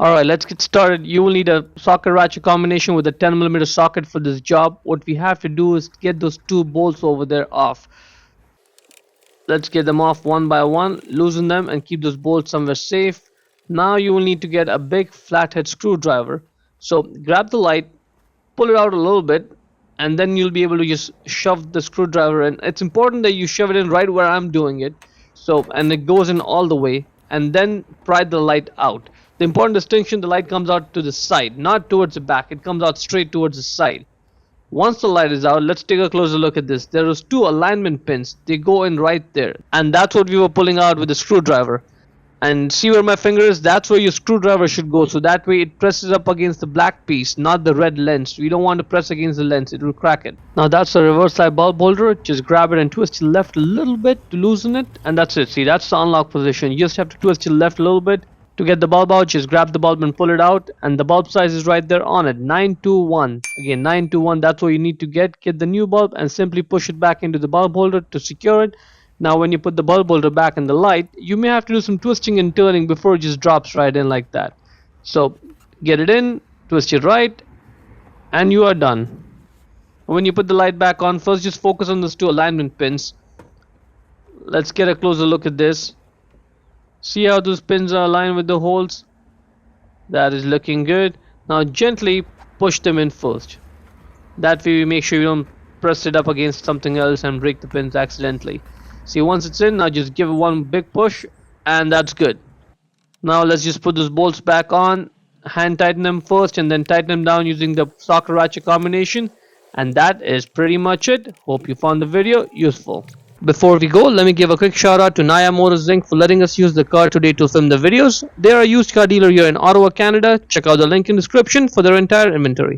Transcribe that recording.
Alright, let's get started. You will need a socket ratchet combination with a 10mm socket for this job. What we have to do is get those two bolts over there off. Let's get them off one by one, loosen them and keep those bolts somewhere safe. Now you will need to get a big flathead screwdriver. So grab the light, pull it out a little bit, and then you'll be able to just shove the screwdriver in. It's important that you shove it in right where I'm doing it. So, and it goes in all the way, and then pry the light out. The important distinction, the light comes out to the side, not towards the back. It comes out straight towards the side. Once the light is out, let's take a closer look at this. There is two alignment pins. They go in right there, and that's what we were pulling out with the screwdriver. And see where my finger is? That's where your screwdriver should go, so that way it presses up against the black piece, not the red lens. We don't want to press against the lens, it will crack it. Now that's the reverse side bulb holder. Just grab it and twist your left a little bit to loosen it, and that's it. See, that's the unlock position. You just have to twist your left a little bit to get the bulb out. Just grab the bulb and pull it out, and the bulb size is right there on it, 921. Again, 921, that's what you need to get the new bulb, and simply push it back into the bulb holder to secure it. Now when you put the bulb holder back in the light, you may have to do some twisting and turning before it just drops right in like that. So get it in, twist it right, and you are done. When you put the light back on, first just focus on those two alignment pins. Let's get a closer look at this. See how those pins are aligned with the holes? That is looking good. Now gently push them in first. That way we make sure you don't press it up against something else and break the pins accidentally. See, once it's in, now just give it one big push, and that's good. Now let's just put those bolts back on. Hand tighten them first and then tighten them down using the socket ratchet combination. And that is pretty much it. Hope you found the video useful. Before we go, let me give a quick shout out to Naya Motors Inc. for letting us use the car today to film the videos. They are a used car dealer here in Ottawa, Canada. Check out the link in the description for their entire inventory.